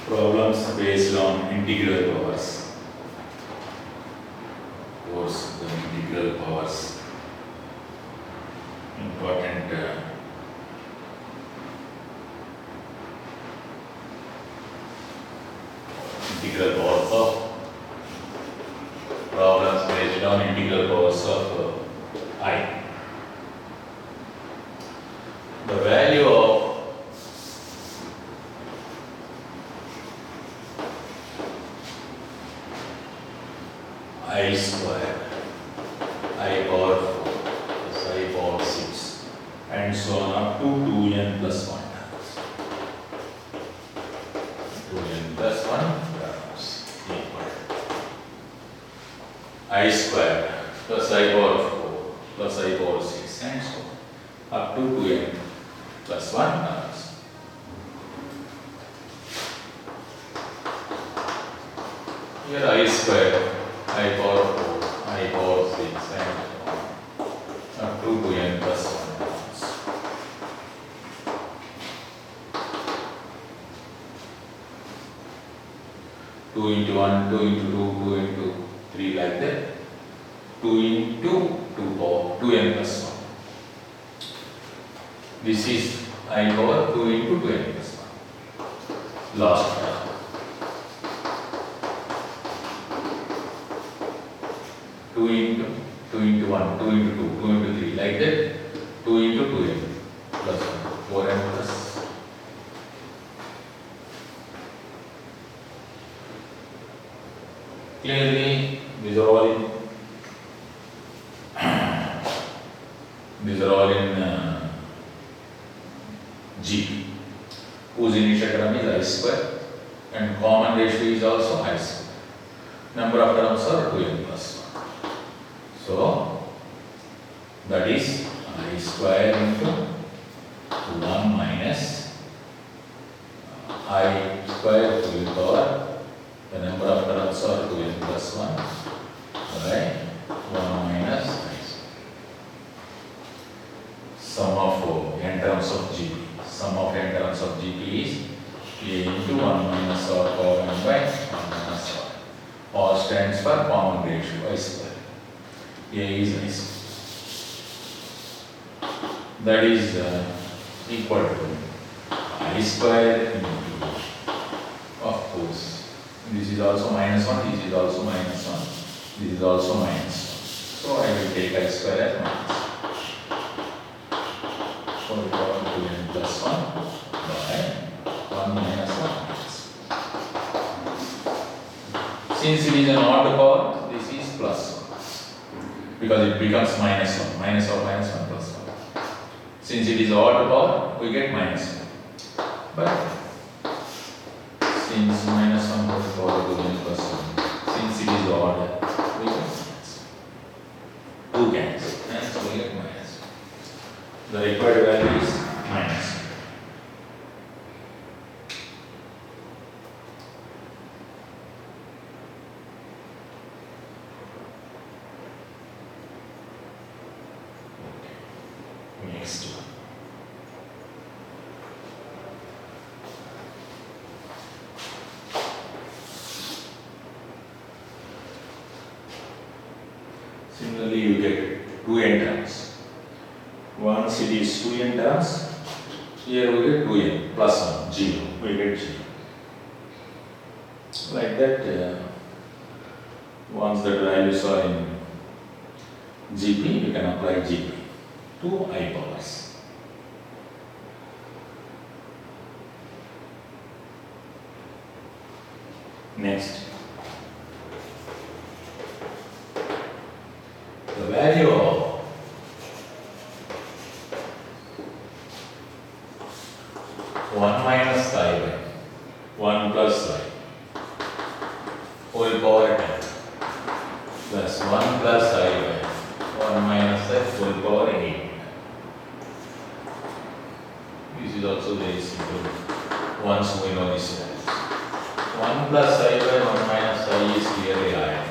Problems based on integral powers. Course the integral powers. Important integral powers of problems based on integral powers of I. The value of I square, I power 4 plus I power 6 and so on up to 2n plus 1 terms. 2n plus 1 terms equal I square plus I power 4 plus I power 6 and so on up to 2n plus 1 terms. Here I square, I power 4, I power 6 and so on up to 2n plus 1 terms. Two into 1, 2 into 2, 2 into 3 like that. 2 into 2 power 2n plus 1. This is I power 2 into 2n plus 1. Last term. 2 into 1, 2 into 2, 2 into 3 like that. 2 into 2n plus 1, 4n plus. Clearly, these are all in GP, whose initial term is I square and common ratio is also I square. Number of terms are 2n plus 1. So, that is I square into 1 minus I square to the power, the number of terms are 2n plus 1 by 1 minus I square. Sum of n terms of GP. Sum of n terms of GP is a into 1 minus r power n by 1 minus r. R stands for common ratio I square. A is I square. That is equal to I square into, of course, this is also minus 1, this is also minus 1, this is also minus 1. So I will take I square as minus 1. So we power 2n plus 1 by 1 minus 1. Since it is an odd power, this is plus 1. Because it becomes minus 1, minus of minus 1 plus 1. Since it is odd power, we get minus 1. But since minus 1 whole power to n plus 1, since it is odd, we get minus 1. 2 cancel, and so we get minus 1. The required value is minus 1. Next one. Similarly, you get 2n terms. Once it is 2n terms, here we get 2n plus 1, 0. We get 0. Like that, once the values are in GP, you can apply GP to I powers. Next, the value of one minus I by 1 plus I whole power 10 plus 1 plus I by 1 minus I whole power 8. This is also very simple once we know this value. 1 plus I by 1 minus I is clearly I,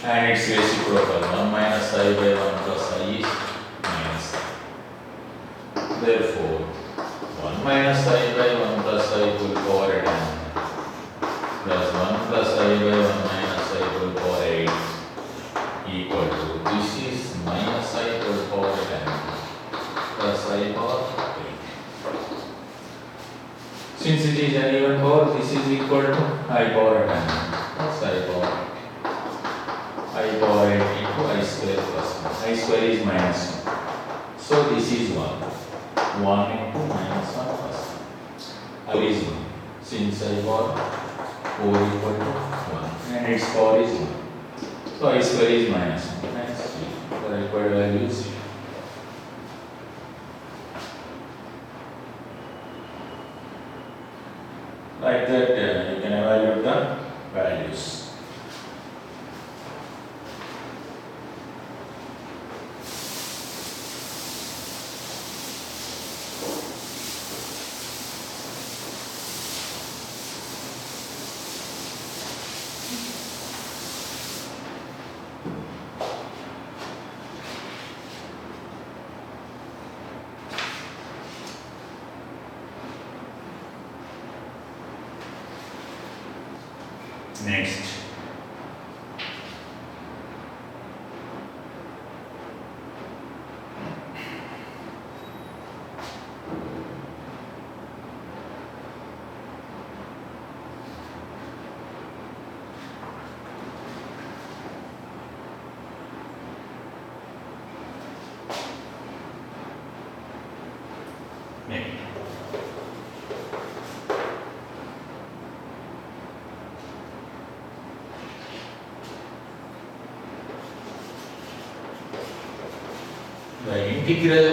and its reciprocal 1 minus I by 1 plus I is minus I. Therefore, 1 minus I by 1 plus I whole power 10 Since it is an even power, this is equal to I power 10. What's I power? I power 8 into I square plus 1. I square is minus 1. So this is 1. 1 into minus 1 plus 1. I is 1. Since I power 4 equal to 1. And its power is 1. So I square is minus 1. Minus 3. The required value is 0. Like that, you can evaluate the values. Next. Next. The integral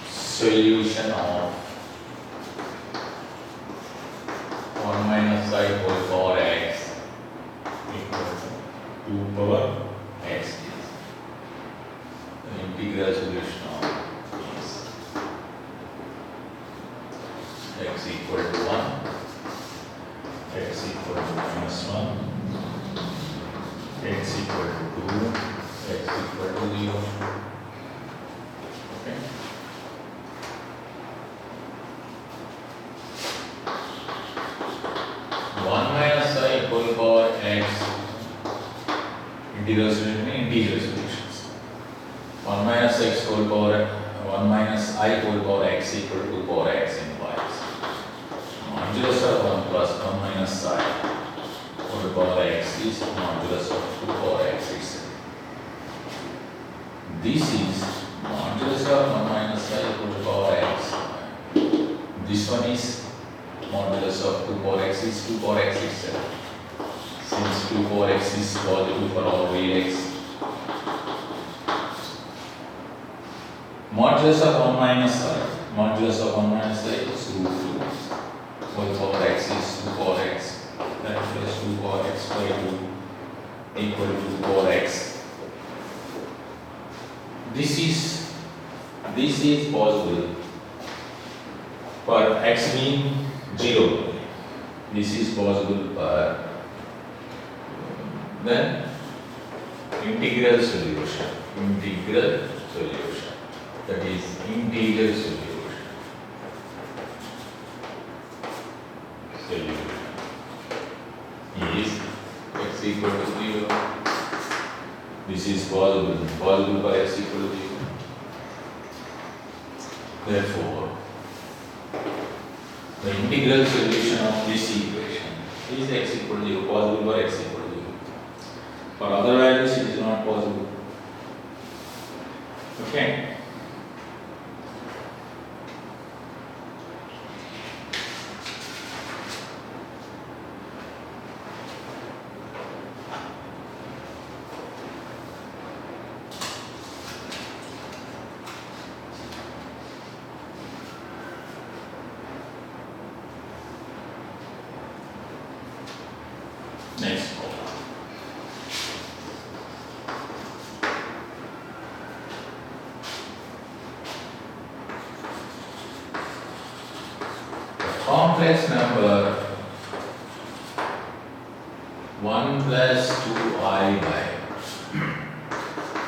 solution of 1 minus I whole power x equal to 2 power x is the integral solution of this. X equal to 1, x equal to minus 1, x equal to 2, x equal to 0. Okay. Whole power x integral solution integral solutions. 1 minus x whole power 1 minus I whole power x equal to 2 power x implies modulus of 1 plus 1 minus I whole power x is modulus of 2 power x itself. This is modulus of 1 minus I whole power x. This one is modulus of 2 power x is 2 power x itself. Since 2 power x is positive for all real x. Modulus of 1 minus I. Modulus of 1 minus I is root 2. Whole power x is 2 power x. That is 2 power x by 2 equal to 2 power x. This is possible for x being 0. This is possible for then integral solution. That is integral solution. Is x equal to 0. This is possible for x equal to 0. Therefore, the integral solution of this equation is x equal to 0, possible for x equal to 0. For other values, it is not possible. Okay. Next. Complex number 1 plus 2I by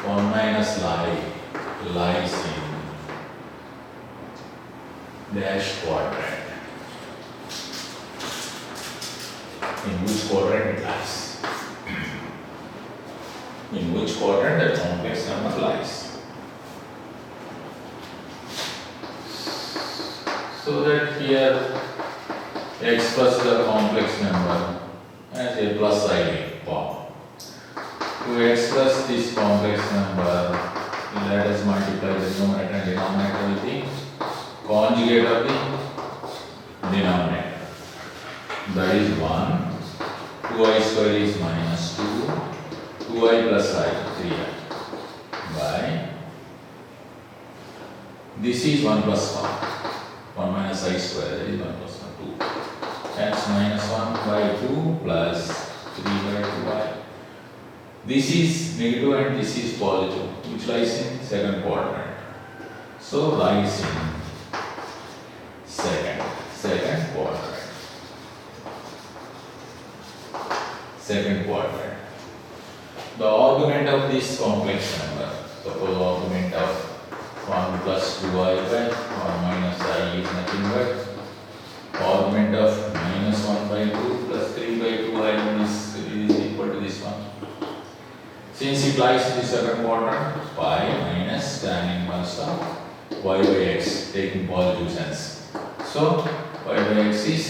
1 minus lies in dash quadrant. In which quadrant it lies? In which quadrant the complex number lies? So So that here x plus the complex number as a plus I form. To express this complex number, let us multiply the numerator and denominator with the conjugate of the denominator. That is 1. 2i square is minus 2. 2i plus I, 3i. By this is 1 plus 1. 1 minus I square, that is 1 plus 1, 2. Hence minus 1 by 2 plus 3 by 2i. This is negative and this is positive, which lies in second quadrant. So lies in second quadrant. Second quadrant. The argument of this complex number, suppose argument of 1 plus 2i by 1 minus I is nothing but argument of minus 1 by 2 plus 3 by 2i is equal to this one. Since it lies in the second quadrant, pi minus tan inverse of y by x, taking positive sense. So y by x is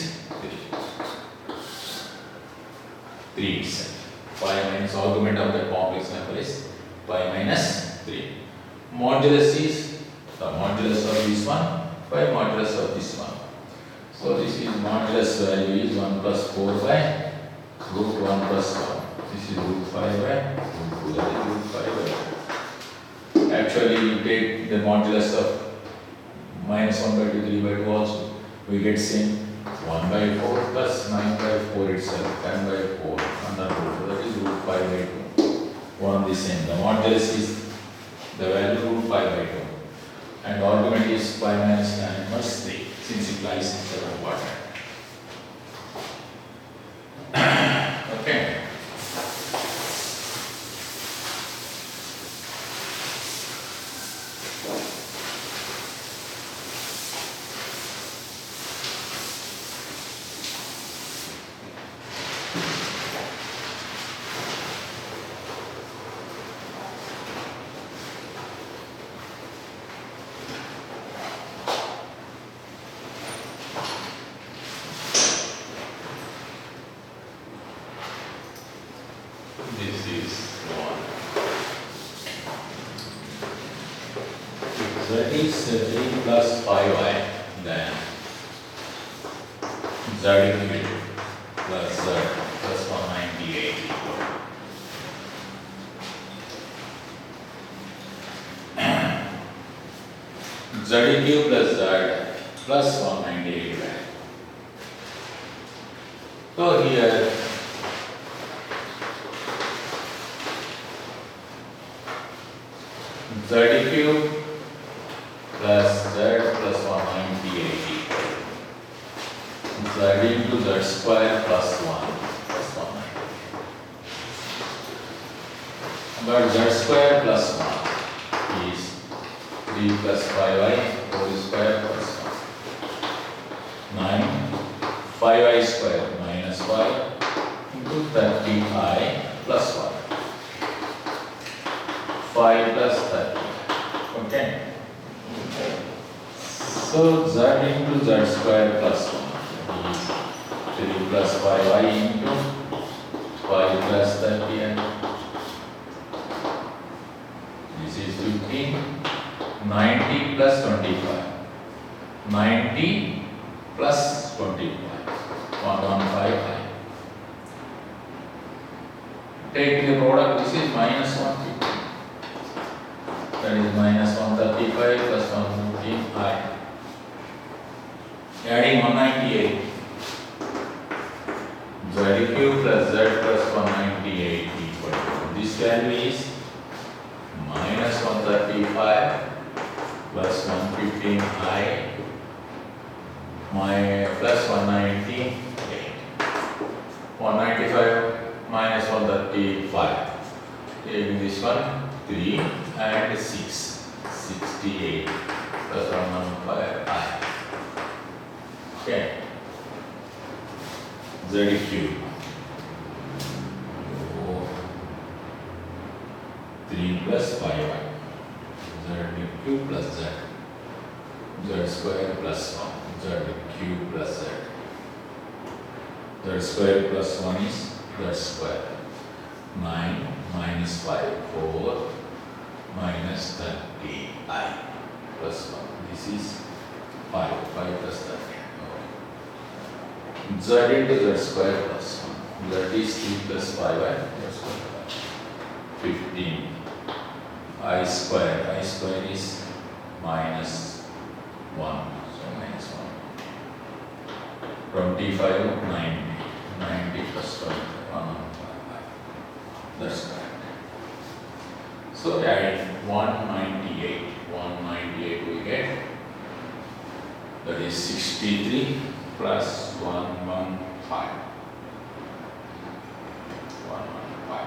3 itself. Pi minus argument of the complex number is pi minus 3. Modulus is the modulus of this one by modulus of this one. So this is modulus value is 1 plus 4 by root 1 plus 1. This is root 5 by root 2, that is root 5 by 2. Actually, you take the modulus of minus 1 by 2, 3 by 2 also. We get same 1 by 4 plus 9 by 4 itself, 10 by 4 under root 2, that is root 5 by 2. One the same. The modulus is the value root 5 by 2. And argument is pi minus tan inverse 3, since it lies in second quadrant. Okay. This is 1. Z is 3 plus 5i, then Z cubed plus Z plus 198 equal. Z cubed plus Z plus 198. So here Z cubed plus Z plus 198 equal Z into Z square plus 1 plus 198. But Z square plus 1 is 3 plus 5i whole square plus 1. 9, 5i square minus 5 into 30i plus 1. 5 plus 30. Okay. So Z into Z square plus 1 is 3 plus 5i into 5 plus 30i. This is 15. 90 plus 25. 90 plus 25. 115i. Take the product. This is minus 150. That is minus 135 plus 115i. Adding 198. Z cube plus Z plus 198 equal to. This value is minus 135 plus 115i plus 198. 195 minus 135. Taking this one, 3 and 6. 68 plus 115i. Okay. Z cube. 3 plus 5i. Z cube plus Z. Z square plus 1. Z cube plus z. Z square plus 1 is z square. 9 minus 5, 4 minus 30i plus 1. This is 5 plus 30. Okay. Z into z square plus 1. Z is 3 plus 5i plus 15. I square is minus 1. So minus 1. 25, 90. 90 plus 21. That's correct. So add 198. 198 we get. That is 63 plus 115. 115.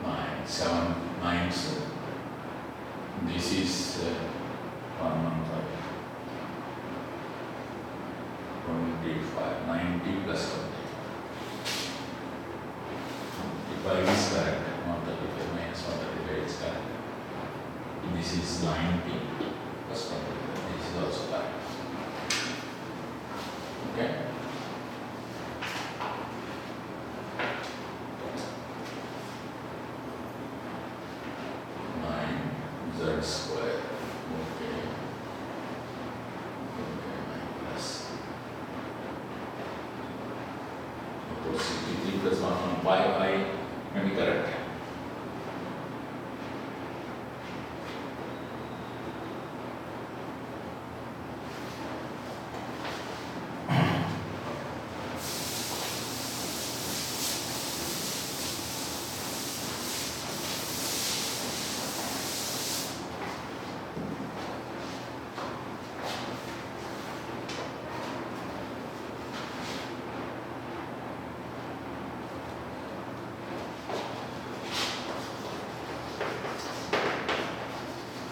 9, 7, 9. So this is 115. 25, 90 plus 20. 25 is correct. 135 minus 135 is correct. This is 90 plus 20. This is also correct. Okay. Z square. Okay. 63 plus 115i may be correct.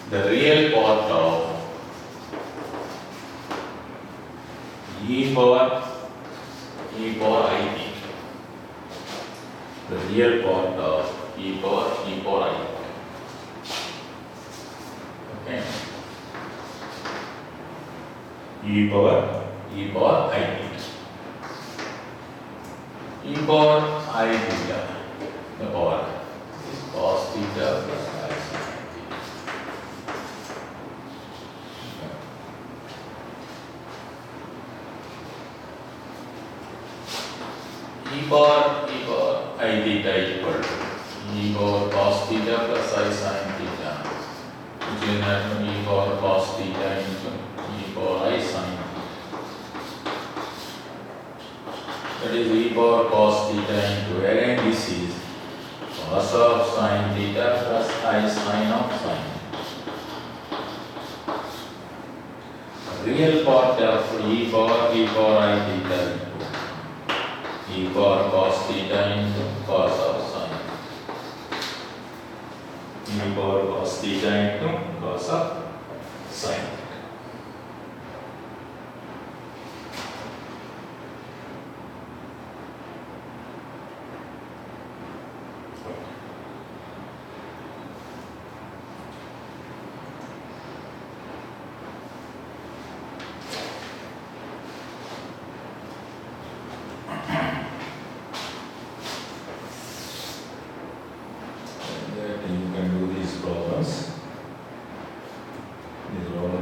The real part of e power it. The real part of e power it. Okay. E power it. E power I theta. The power is cos theta plus I sin theta. E power I theta equal to e power cos theta plus I sin theta, which is nothing but e power cos theta into e power I sin theta. That is e power cos theta into, again this is cos of sin theta plus I sin of sin. Real part of e power I theta e power cos theta into cos of sin. E power cos theta into cos of sin.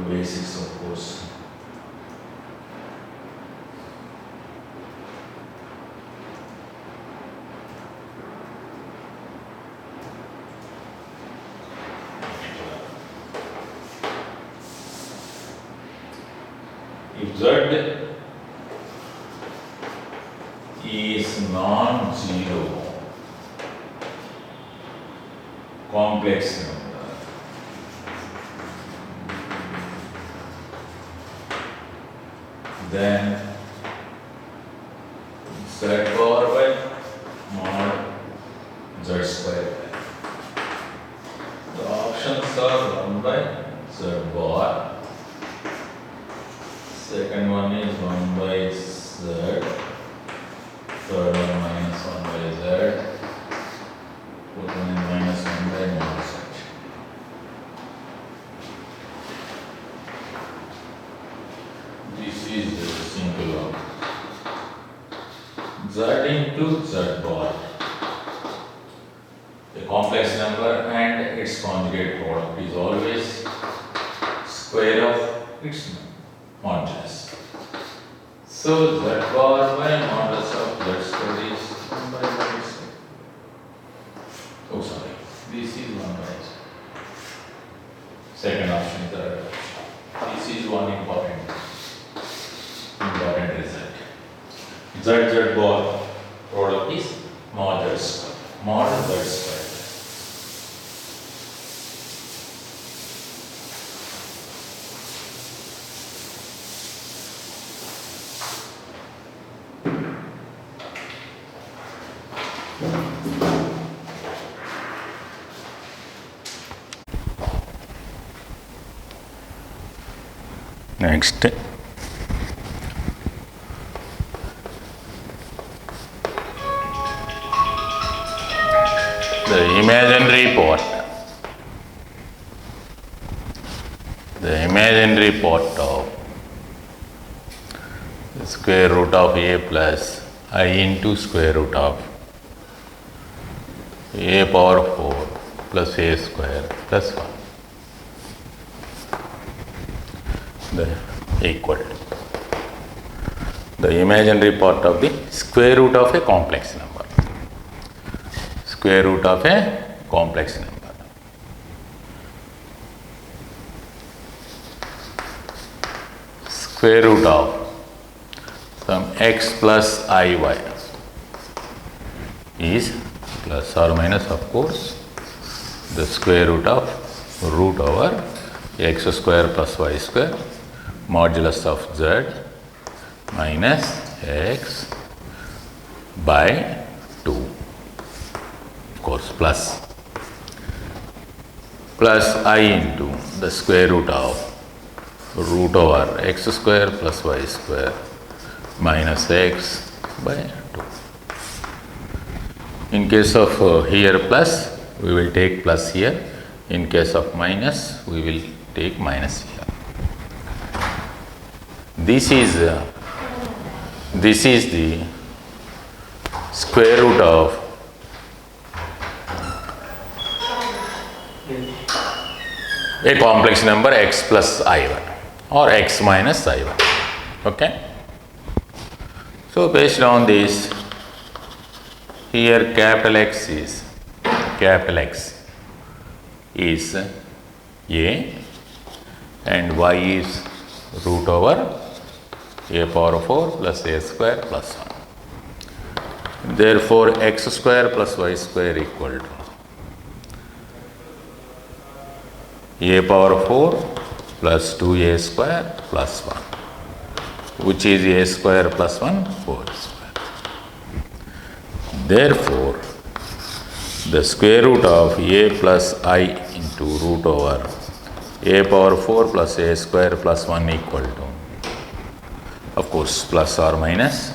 Basics, of course. If Z is non-zero complex number, then Z power by mod Z square. The options are 1 by Z bar. Second one is 1 by Z. Third one minus 1 by Z. Fourth one is minus 1 by mod Z. is simple. Z into Z bar, a complex number and its conjugate product is always square of its modulus. So Z bar by modulus of Z square is 1 by Z square. Oh sorry, this is 1 by Z. Second option is the right option. This is one important result. Z bar product is mod Z square. Mod Z square. Next, the imaginary part. The imaginary part of the square root of a plus I into square root of a power 4 plus a square plus 1. Equal to the imaginary part of the square root of a complex number. Square root of a complex number. Square root of some x plus iy is plus or minus, of course, the square root of root over x square plus y square modulus of z minus x by 2, of course, plus I into the square root of root over x square plus y square minus x by 2. In case of here plus, we will take plus here. In case of minus, we will take minus here. This is the square root of a complex number x plus I1 or x minus I1. Okay. So based on this, here capital X is a and y is root over a power 4 plus a square plus 1. Therefore, x square plus y square equal to a power 4 plus 2a square plus 1, which is a square plus 1 whole square. Therefore, the square root of a plus I into root over a power 4 plus a square plus 1 equal to, of course, plus or minus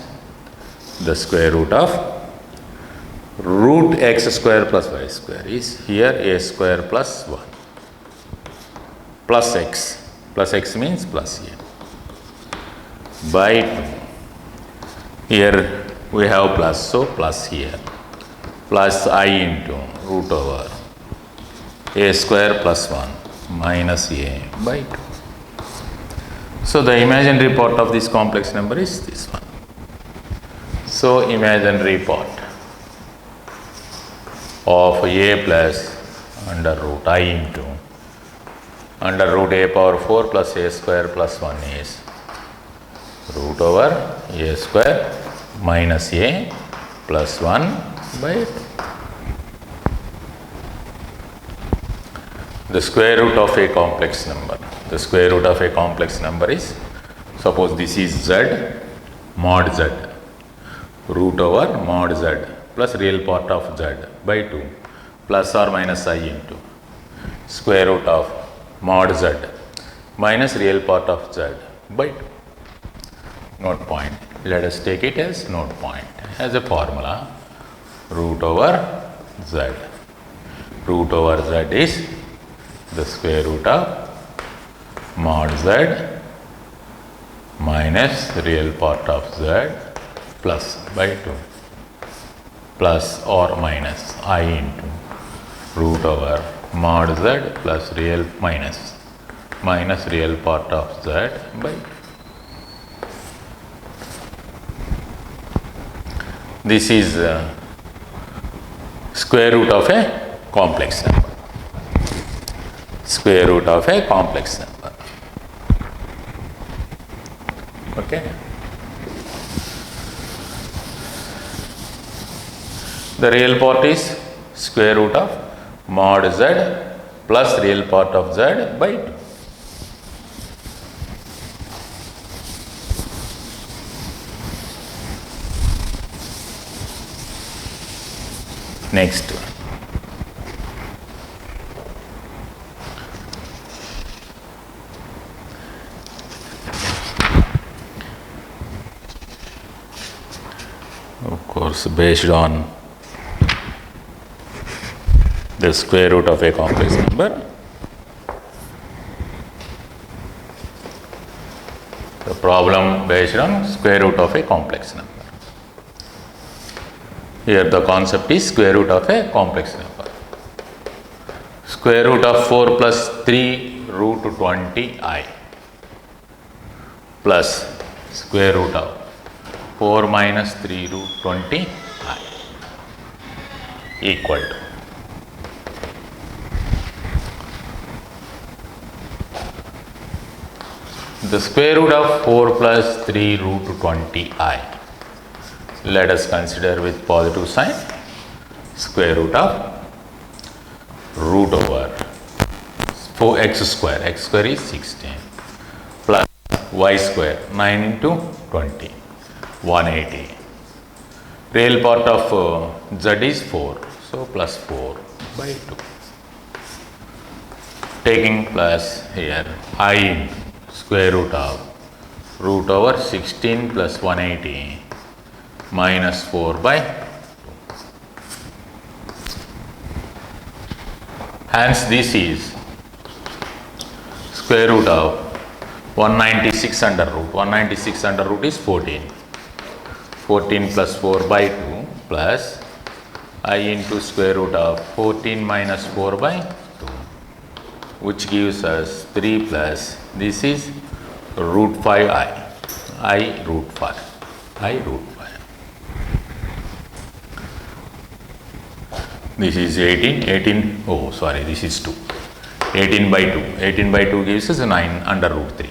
the square root of root x square plus y square is here a square plus 1 plus x means plus a by 2. Here we have plus, so plus here plus I into root over a square plus 1 minus a by 2. So the imaginary part of this complex number is this one. So imaginary part of a plus under root I into under root a power 4 plus a square plus 1 is root over a square minus a plus 1 by 2. The square root of a complex number. The square root of a complex number is, suppose this is z, mod z, root over mod z plus real part of z by 2 plus or minus I into square root of mod z minus real part of z by 2. Note point. Let us take it as note point as a formula. Root over z. Root over z is the square root of mod z minus real part of z plus by 2 plus or minus I into root over mod z plus real minus real part of z by 2. This is square root of a complex number. Square root of a complex number. Okay. The real part is square root of mod z plus real part of z by 2. Next, of course, based on the square root of a complex number, the problem based on square root of a complex number. Here the concept is square root of a complex number. Square root of 4 plus 3 root 20I plus square root of 4 minus 3 root 20I equal to the square root of 4 plus 3 root 20I. Let us consider with positive sign square root of root over 4x square is 16 plus y square 9 into 20 180. Real part of z is 4, so plus 4 by 2. Taking plus here I square root of root over 16 plus 180 minus 4 by 2. Hence this is square root of 196 under root. 196 under root is 14. 14 plus 4 by 2 plus I into square root of 14 minus 4 by 2, which gives us 3 plus this is root 5I. I root 5. I root 5. This is 18, this is 2. 18 by 2. 18 by 2 gives us 9 under root 3.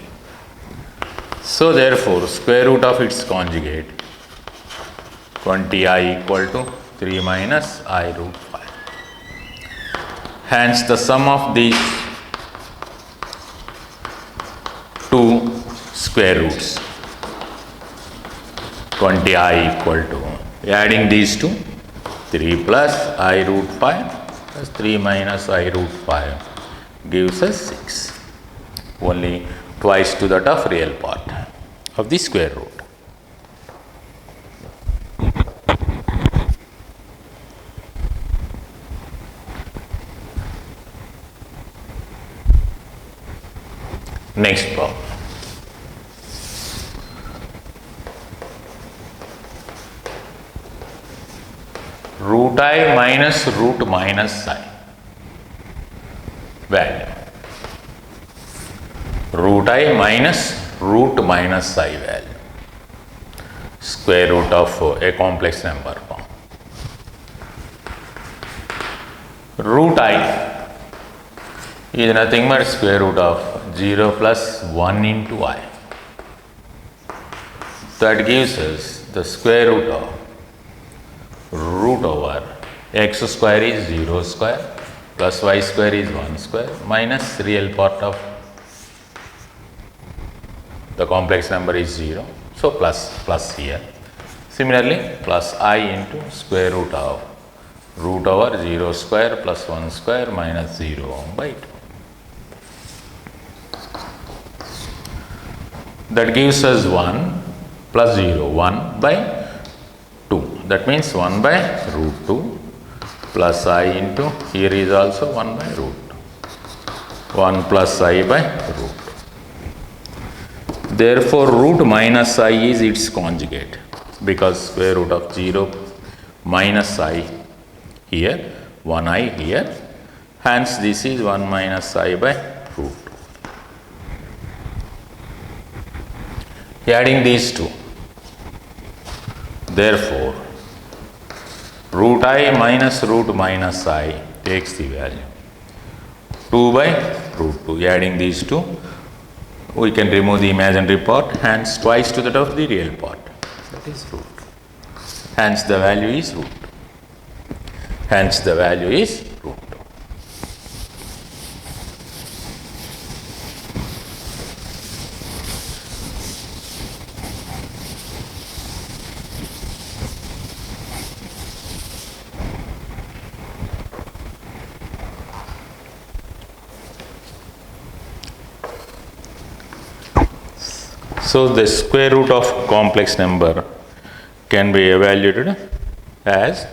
So therefore, square root of its conjugate 20I equal to 3 minus I root 5. Hence the sum of these two square roots 20I equal to, adding these two, 3 plus I root 5 plus 3 minus I root 5 gives us 6. Only twice to that of real part of the square root. Next problem. Root I minus root minus I value. Root I minus root minus I value. Square root of a complex number form. Root I is nothing but square root of 0 plus 1 into I. That gives us the square root of root over x square is 0 square plus y square is 1 square minus real part of the complex number is 0. So plus here. Similarly, plus I into square root of root over 0 square plus 1 square minus 0 by 2. That gives us 1 plus 0, 1 by 2. That means 1 by root 2 plus I into, here is also 1 by root 2. 1 plus I by root 2. Therefore, root minus I is its conjugate, because square root of 0 minus I here, 1I here, hence this is 1 minus I by root 2. Adding these two, therefore, root I minus I takes the value 2 by root 2. Adding these two, we can remove the imaginary part, hence twice to that of the real part, that is root. Hence the value is root. Hence the value is root 2. So the square root of complex number can be evaluated as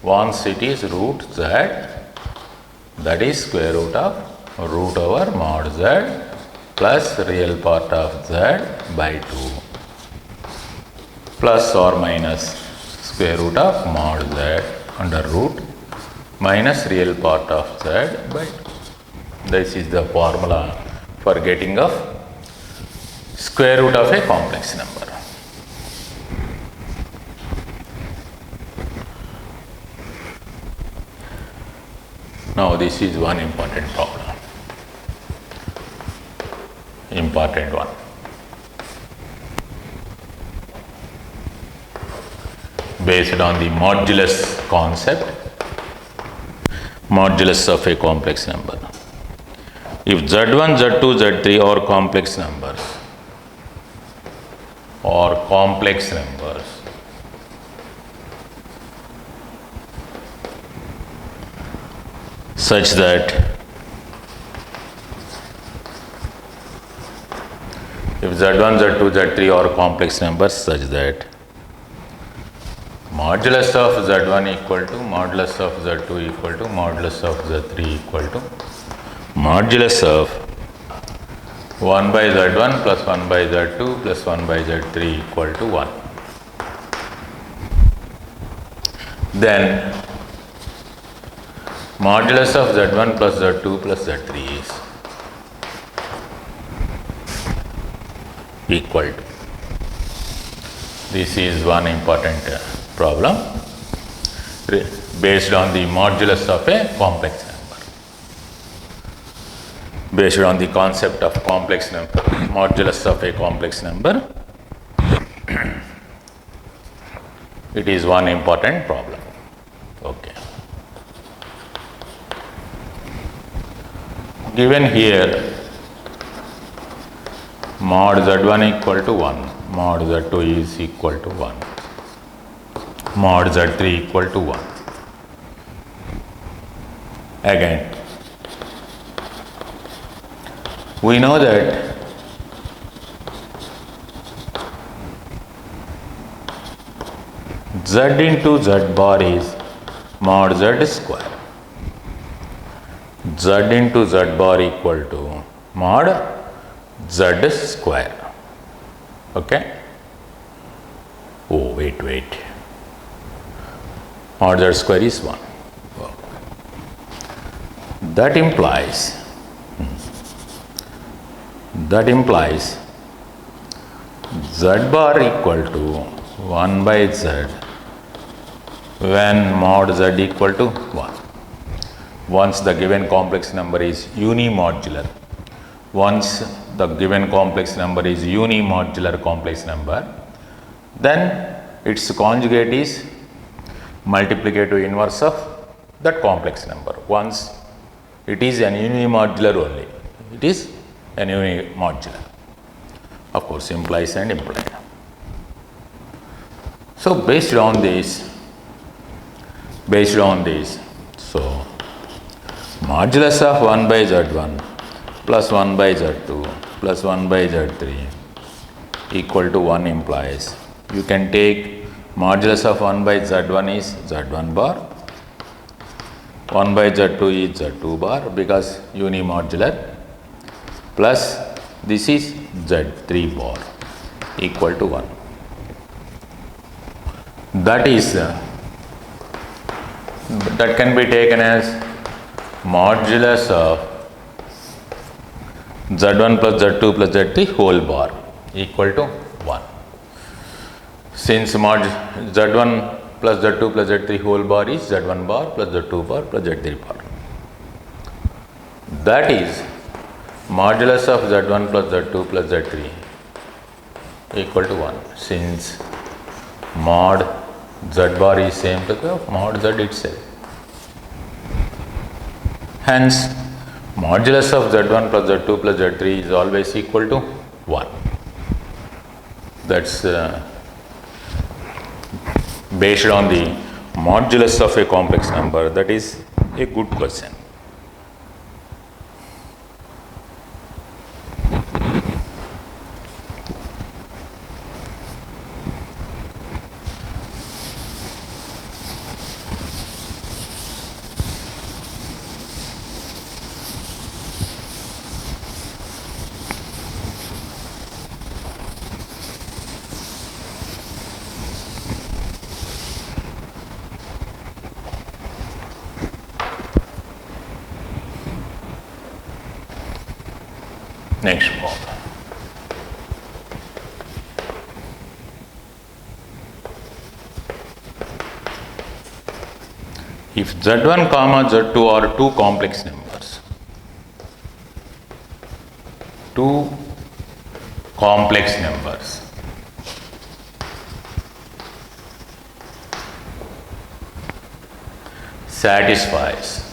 once it is root z, that is square root of root over mod z plus real part of z by 2 plus or minus square root of mod z under root minus real part of z by 2. This is the formula for getting of square root of a complex number. Now this is one important problem. Important one. Based on the modulus concept, modulus of a complex number. If Z1, Z2, Z3 are complex numbers, such that if Z1, Z2, Z3 are complex numbers such that modulus of Z1 equal to modulus of Z2 equal to modulus of Z3 equal to modulus of 1 by Z1 plus 1 by Z2 plus 1 by Z3 equal to 1. Then modulus of Z1 plus Z2 plus Z3 is equal to. This is one important problem based on the modulus of a complex number. Based on the concept of complex number, modulus of a complex number, it is one important problem. Okay. Given here, mod Z1 equal to 1, mod Z2 is equal to 1, mod Z3 equal to 1. Again, we know that Z into Z bar is mod Z square. Z into Z bar equal to mod Z square. Okay? Oh, wait. Mod Z square is 1. That implies Z bar equal to 1 by Z when mod Z equal to 1. Once the given complex number is unimodular, complex number, then its conjugate is multiplicative inverse of that complex number. Once it is an unimodular only, it is an unimodular. Of course, implies and implied. So based on this, so modulus of 1 by Z1 plus 1 by Z2 plus 1 by Z3 equal to 1 implies you can take modulus of 1 by Z1 is Z1 bar, 1 by Z2 is Z2 bar because unimodular, plus this is Z3 bar equal to 1. That is, that can be taken as modulus of Z1 plus Z2 plus Z3 whole bar equal to 1. Since mod Z1 plus Z2 plus Z3 whole bar is Z1 bar plus Z2 bar plus Z3 bar. That is modulus of Z1 plus Z2 plus Z3 equal to 1. Since mod Z bar is same to the mod Z itself. Hence, modulus of Z1 plus Z2 plus Z3 is always equal to 1. That's based on the modulus of a complex number. That is a good question. Next problem. If Z1 comma Z2 are two complex numbers, satisfies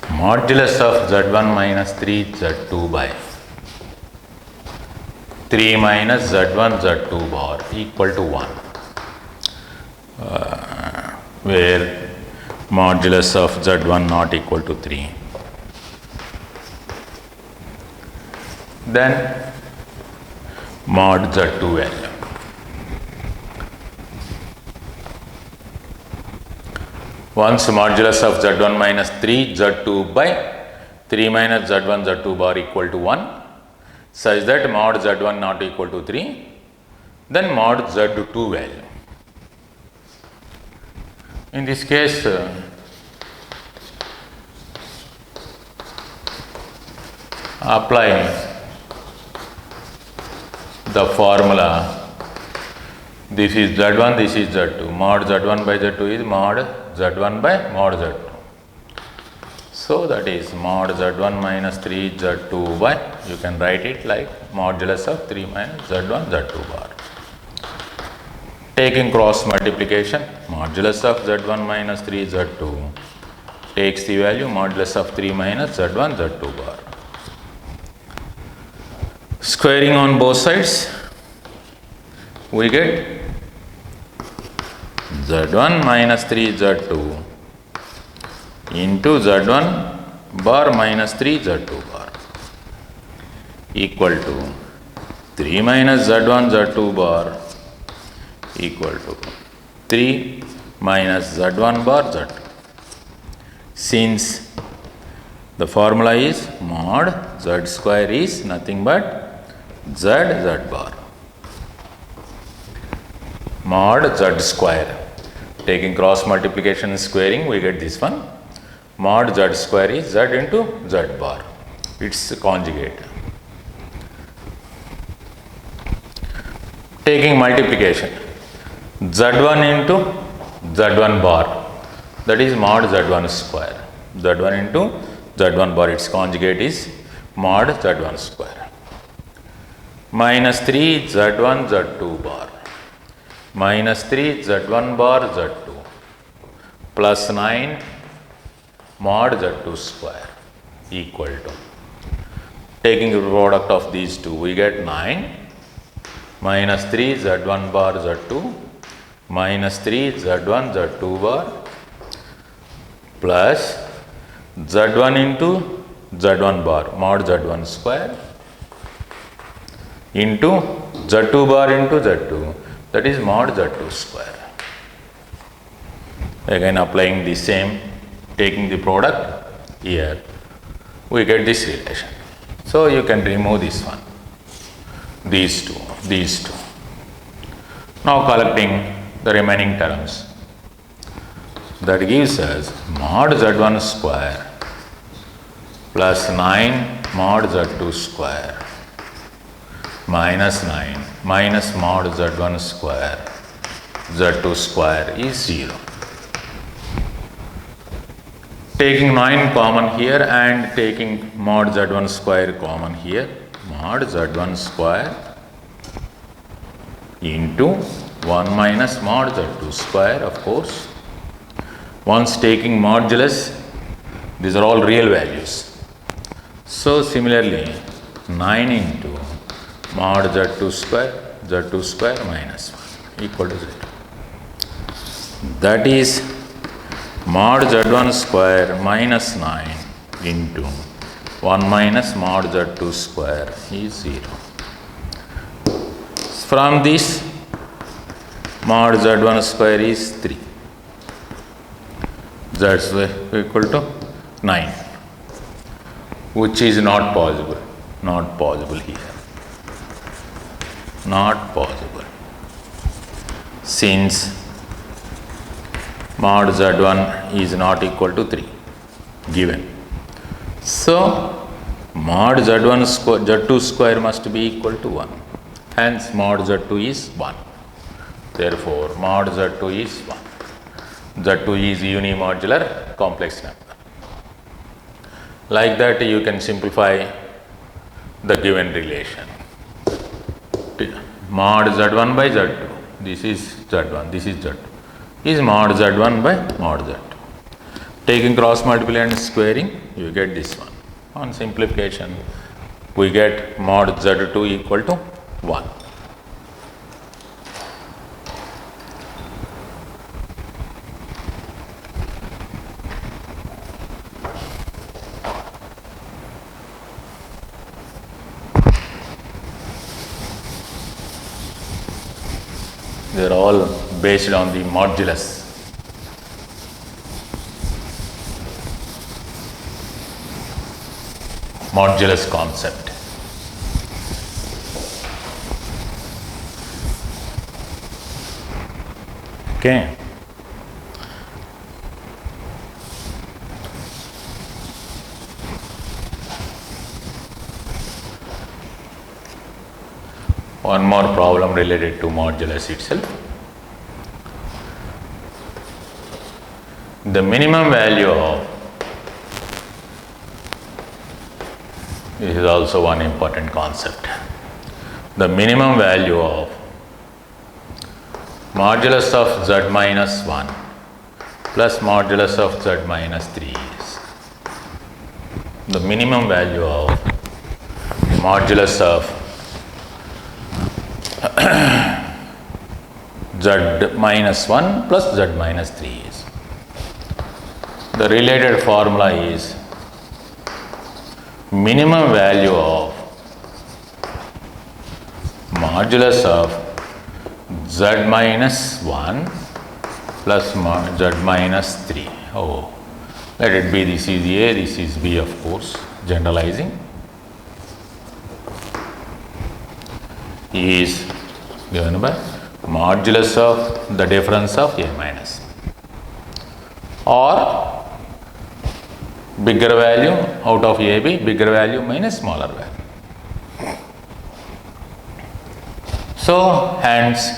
modulus of Z1 minus 3 Z2 by 3 minus Z1 Z2 bar equal to 1, where modulus of Z1 not equal to 3. Then mod Z2L. Once modulus of Z1 minus 3 Z2 by 3 minus Z1 Z2 bar equal to 1, such that mod Z1 not equal to 3, then mod Z2L. In this case, apply the formula. This is Z1, this is Z2. Mod Z1 by Z2 is mod Z1 by mod Z2. So that is mod Z1 minus 3 Z2 by, you can write it like modulus of 3 minus Z1 Z2 bar. Taking cross multiplication, modulus of Z1 minus 3 Z2 takes the value modulus of 3 minus Z1 Z2 bar. Squaring on both sides, we get Z1 minus 3 Z2 into Z1 bar minus 3 Z2 bar equal to 3 minus Z1 Z2 bar equal to 3 minus Z1 bar Z2. Since the formula is mod Z square is nothing but Z bar. Mod Z square. Taking cross multiplication and squaring, we get this one. Mod Z square is Z into Z bar. Its conjugate. Taking multiplication, Z1 into Z1 bar, that is mod Z1 square. Z1 into Z1 bar, its conjugate is mod Z1 square. Minus 3 Z1 Z2 bar. Minus 3 Z1 bar Z2 plus 9 mod Z2 square equal to, taking the product of these two, we get 9 minus 3 Z1 bar Z2 minus 3 Z1 Z2 bar plus Z1 into Z1 bar mod Z1 square into Z2 bar into Z2, that is mod Z2 square. Again applying the same, taking the product here, we get this relation. So you can remove this one, these two. Now collecting the remaining terms, that gives us mod z1 square plus 9 mod z2 square minus 9 minus mod z1 square z2 square is 0. Taking 9 common here and taking mod z1 square common here, mod z1 square into 1 minus mod z2 square, of course. Once taking modulus, these are all real values. So similarly, 9 into mod z2 square minus 1 equal to 0. That is mod z1 square minus 9 into 1 minus mod z2 square is 0. From this, mod z1 square is 3. That's equal to 9, which is not possible. Not possible here. Not possible. Since mod z1 is not equal to 3 given. So mod z1 square, z2 square must be equal to 1. Hence mod z2 is 1. Therefore mod z2 is 1. Z2 is unimodular complex number. Like that you can simplify the given relation. Mod z1 by z2, this is z1, this is z2, is mod z1 by mod z2. Taking cross multiply and squaring, you get this one. On simplification, we get mod z2 equal to 1. They are all based on the modulus. Modulus concept. Okay. One more problem related to modulus itself. The minimum value of, this is also one important concept. The minimum value of modulus of z minus 1 plus modulus of z minus 3 is the minimum value of modulus of z minus 1 plus z minus 3 is. The related formula is minimum value of modulus of z minus 1 plus z minus 3. Oh, let it be this is A, this is B, of course, generalizing, is given by modulus of the difference of A minus, or bigger value out of AB, bigger value minus smaller value. So hence,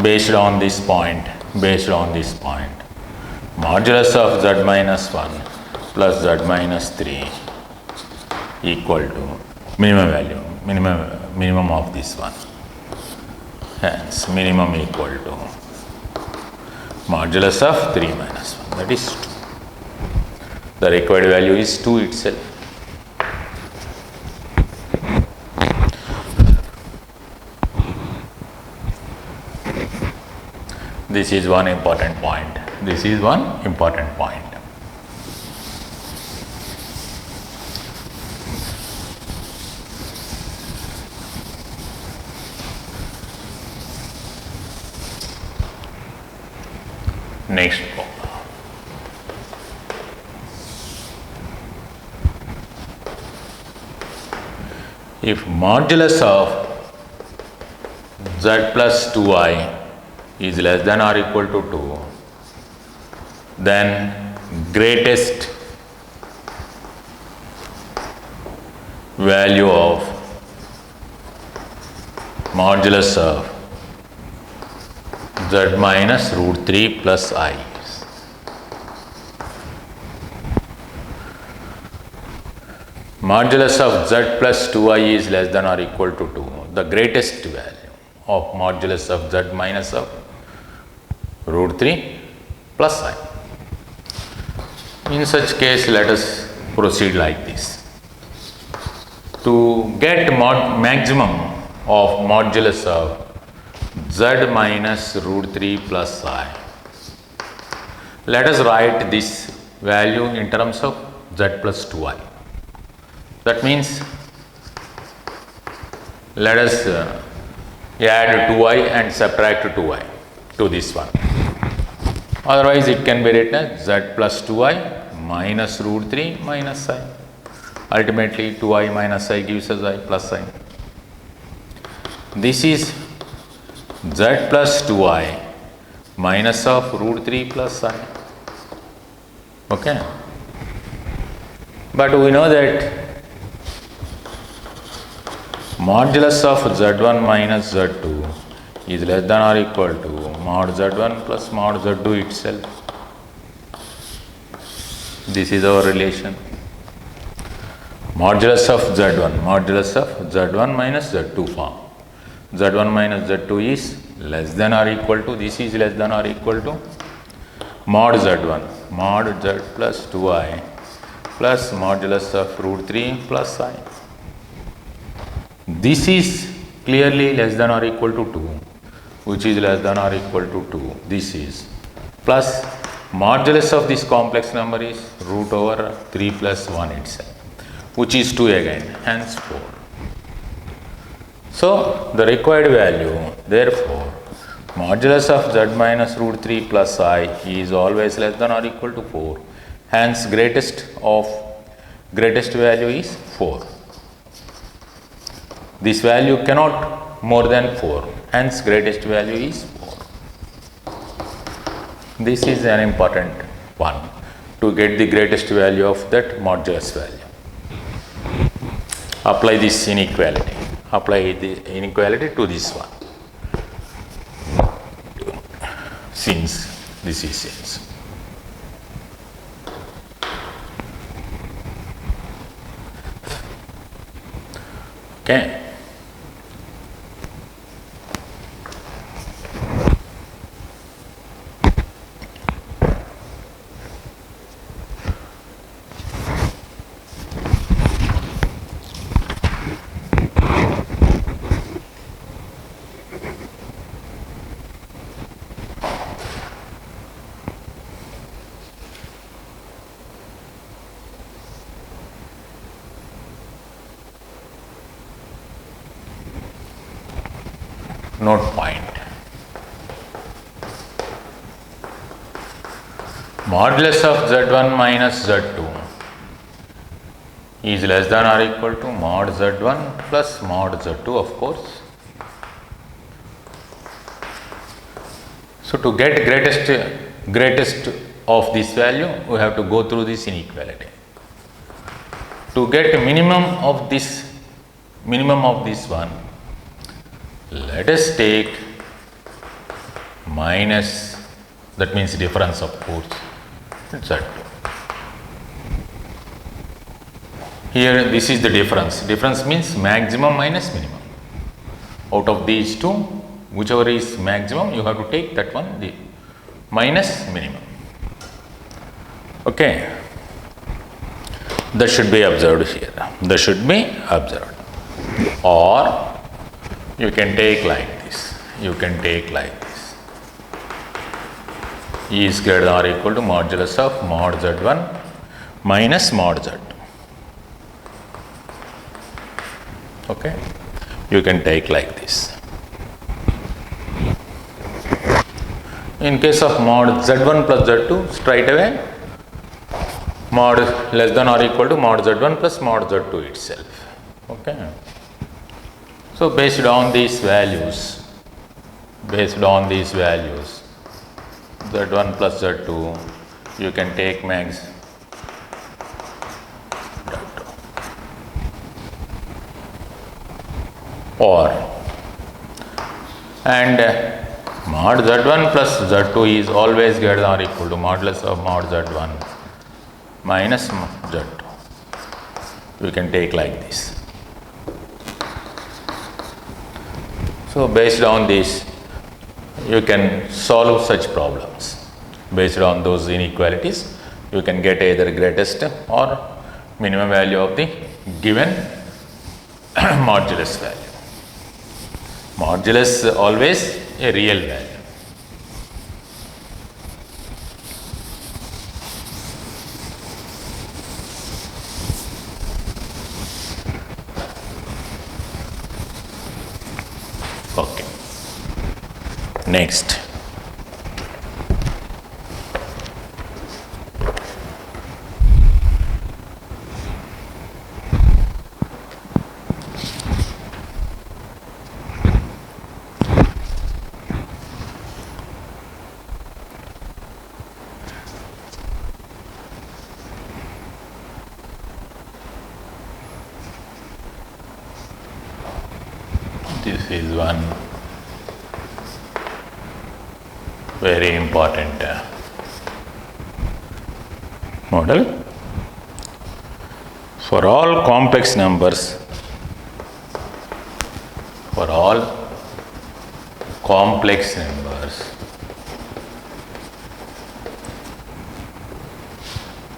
based on this point, modulus of z minus 1 plus z minus 3 equal to minimum value, minimum of this one. Hence minimum equal to modulus of 3 minus 1, that is 2. The required value is 2 itself. This is one important point. This is one important point. Next problem. If modulus of z plus 2i is less than or equal to 2, then greatest value of modulus of z minus root 3 plus I. Modulus of z plus 2i is less than or equal to 2. The greatest value of modulus of z minus of root 3 plus I. In such case, let us proceed like this. To get maximum of modulus of z minus root 3 plus I, let us write this value in terms of z plus 2i. That means, let us add 2i and subtract 2i to this one. Otherwise, it can be written as z plus 2i minus root 3 minus I. Ultimately, 2i minus I gives us I plus I. This is z plus 2i minus of root 3 plus I. Okay. But we know that modulus of z1 minus z2 is less than or equal to mod z1 plus mod z2 itself. This is our relation. Modulus of z1 minus z2 form. z1 minus z2 is less than or equal to, this is less than or equal to mod z1, mod z plus 2i plus modulus of root 3 plus I. This is clearly less than or equal to 2, which is less than or equal to 2. This is plus modulus of this complex number is root over 3 plus 1 itself, which is 2 again, hence 4. So, the required value, therefore, modulus of z minus root 3 plus I is always less than or equal to 4. Hence, greatest value is 4. This value cannot more than 4. Hence, greatest value is 4. This is an important one to get the greatest value of that modulus value. Apply this inequality. Apply the inequality to this one. Since this is since. Okay. Note point. Modulus of z1 minus z2 is less than or equal to mod z1 plus mod z2, of course. So, to get greatest of this value, we have to go through this inequality. To get minimum of this one, let us take minus, that means difference of course, z2. Here this is the difference. Difference means maximum minus minimum. Out of these two, whichever is maximum, you have to take that one, the minus minimum. Okay. That should be observed here. That should be observed. Or you can take like this. You can take like this. E is greater than or equal to modulus of mod z1 minus mod z2. Okay. You can take like this. In case of mod z1 plus z2, straight away mod less than or equal to mod z1 plus mod z2 itself. Okay. So based on these values, Z1 plus Z2, you can take max or, and mod Z1 plus Z2 is always greater than or equal to modulus of mod Z1 minus Z2. We can take like this. So based on this, you can solve such problems. Based on those inequalities, you can get either greatest or minimum value of the given modulus value. Modulus always a real value. Okay. Next. This is one very important model. For all complex numbers,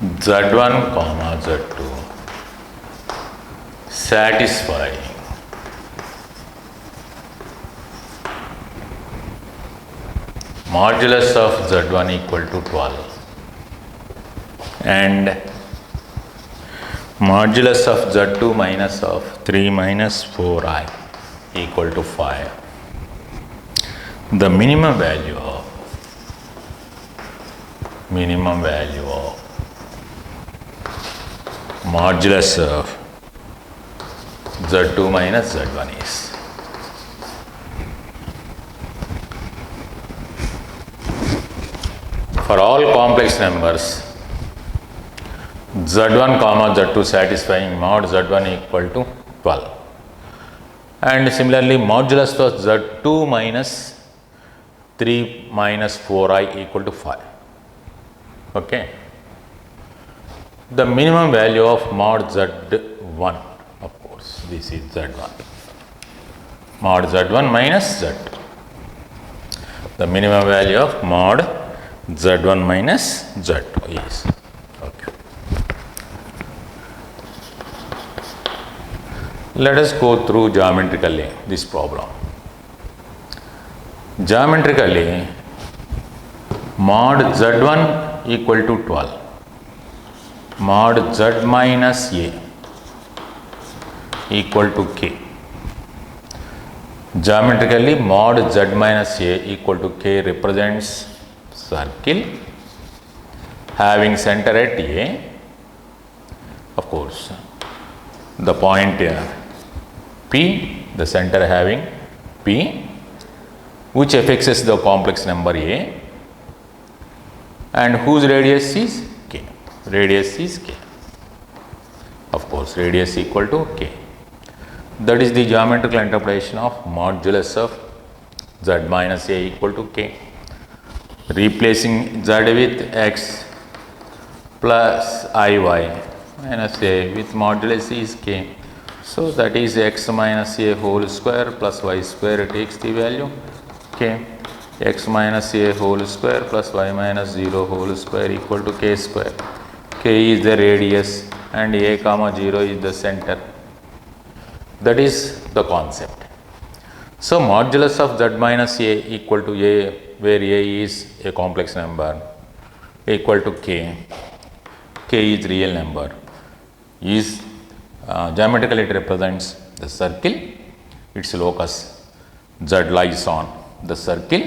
Z1 comma Z2 satisfying modulus of Z1 equal to 12 and modulus of Z2 minus of 3 minus 4i equal to 5. The minimum value of modulus of Z2 minus Z1 is for all complex numbers Z1 comma Z2 satisfying mod Z1 equal to 12 and similarly modulus of Z2 minus 3 minus 4i equal to 5. Okay. The minimum value of mod Z1, of course, this is Z1. Mod Z1 minus Z2. The minimum value of mod Z1 minus Z2 is. Okay. Let us go through geometrically this problem. Geometrically, mod Z1 equal to 12. Mod Z minus A equal to K. Geometrically, mod Z minus A equal to K represents circle having center at A. Of course, the point P, the center having P, which affixes the complex number A and whose radius is K. Radius is K. Of course, radius equal to K. That is the geometrical interpretation of modulus of Z minus A equal to K. Replacing Z with X plus IY minus A with modulus is K. So that is X minus A whole square plus Y square takes the value K. X minus A whole square plus Y minus 0 whole square equal to K square. K is the radius and A comma 0 is the center. That is the concept. So modulus of Z minus A equal to A, where A is a complex number, equal to K. K is real number. Is geometrically it represents the circle, its locus Z lies on the circle,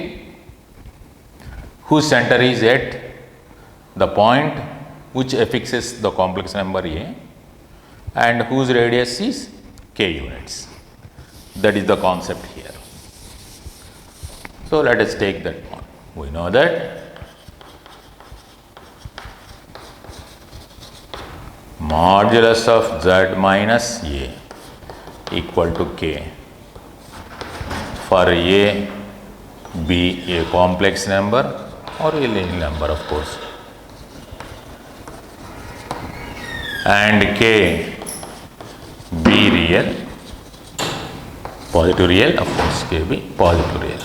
whose center is at the point which affixes the complex number A and whose radius is K units. That is the concept here. So let us take that one. We know that modulus of z minus a equal to k for a be a complex number or a real number, of course, and k be real, positive real, of course, k be positive real,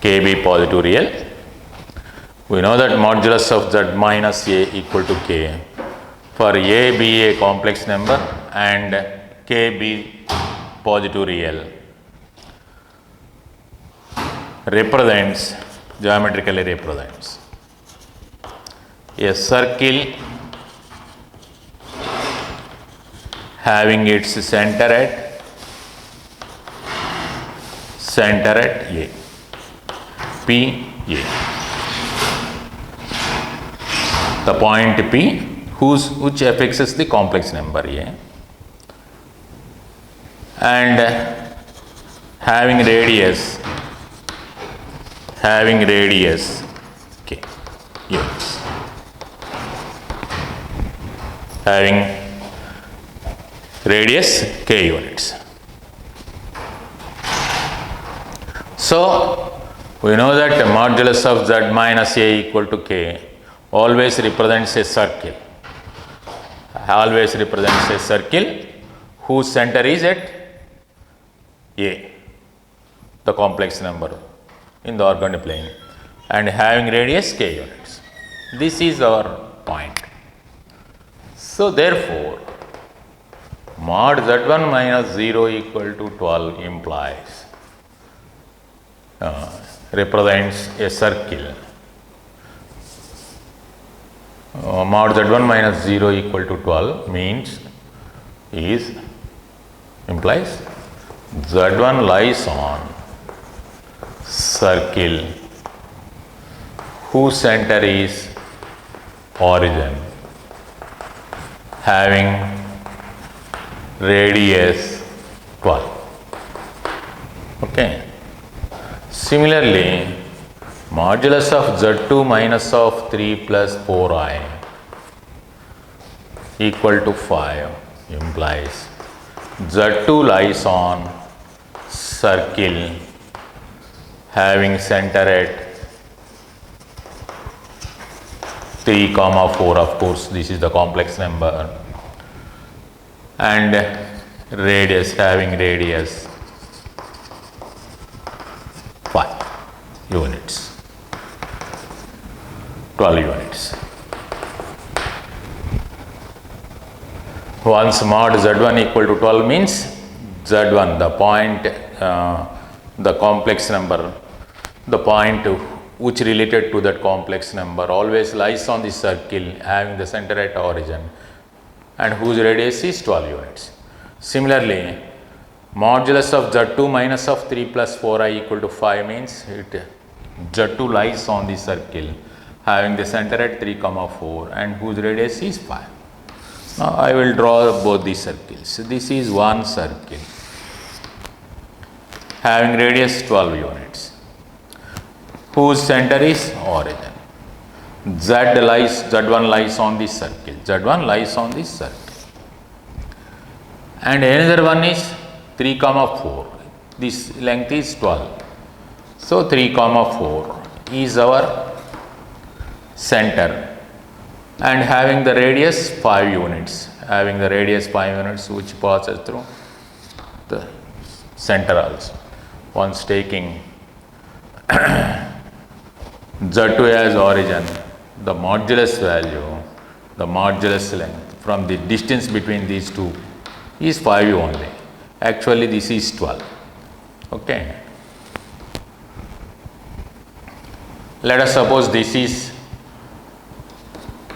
k be positive real. We know that modulus of z minus a equal to k for a be a complex number and k be positive real represents, geometrically represents a circle having its center at A, P, A. The point P which affixes the complex number A and having radius k units, having radius k units. So we know that modulus of z minus a equal to k always represents a circle, whose center is at A, the complex number in the orthogonal plane, and having radius k units. This is our point. So therefore, mod z1 minus 0 equal to 12 implies, represents a circle. Mod z1 minus 0 equal to 12 implies z1 lies on circle whose center is origin, having radius 12. Okay. Similarly, modulus of z2 minus of 3 plus 4i equal to 5 implies z2 lies on circle having center at 3, 4, of course, this is the complex number, and having radius 5 units, 12 units. Once mod z1 equal to 12 means z1, the point, the complex number, the point which related to that complex number always lies on the circle having the center at origin and whose radius is 12 units. Similarly, modulus of z2 minus of 3 plus 4i equal to 5 means z2 lies on the circle having the center at 3, 4 and whose radius is 5. Now I will draw both these circles. This is one circle having radius 12 units whose center is origin. Z1 lies on this circle. Z1 lies on this circle. And another one is 3, 4. This length is 12. So 3, 4 is our center and having the radius 5 units. Having the radius 5 units which passes through the center also. Once taking Z2 as origin, the modulus value, the modulus length from the distance between these two is 5 only. Actually this is 12. Okay. Let us suppose this is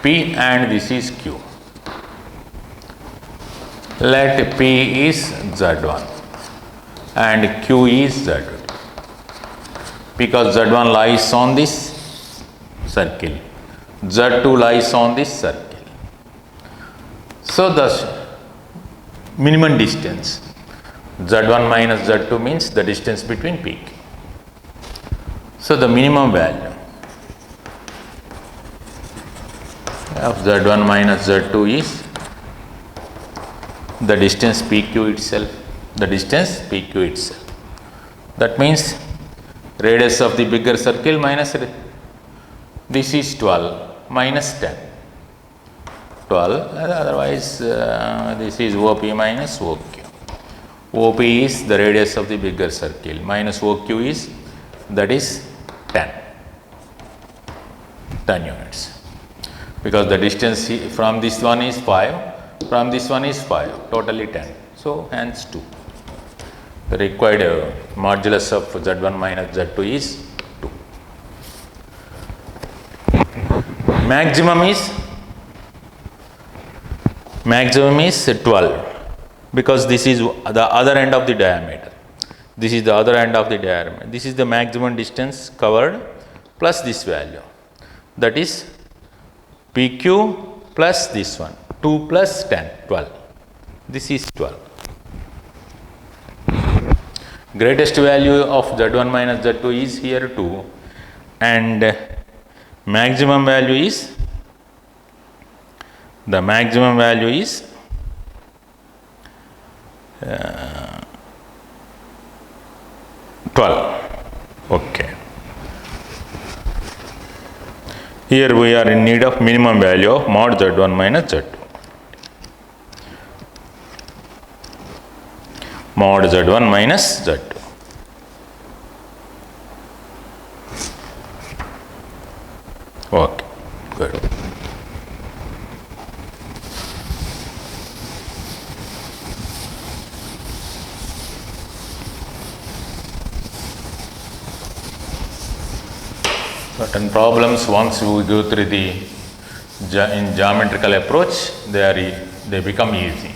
P and this is Q. Let P is Z1 and Q is Z2. Because Z1 lies on this circle, Z2 lies on this circle. So minimum distance. Z1 minus Z2 means the distance between P, Q. So the minimum value of Z1 minus Z2 is the distance PQ itself, the distance PQ itself. That means radius of the bigger circle minus, this is 12 minus 10. 12, otherwise this is OP minus OQ. OP is the radius of the bigger circle, minus OQ is, that is 10 units. Because the distance from this one is 5, from this one is 5, totally 10. So hence 2. The required modulus of Z1 minus Z2 is 2. Maximum is 12, because this is the other end of the diameter. This is the other end of the diameter. This is the maximum distance covered plus this value. That is PQ plus this one, 2 plus 10, 12. This is 12. Greatest value of Z1 minus Z2 is here 2, and maximum value is, the maximum value is 12. Okay. Here we are in need of minimum value of mod Z1 minus Z2. Mod Z1 minus Z2. Okay, good. Certain problems, once you go through the in geometrical approach, they become easy.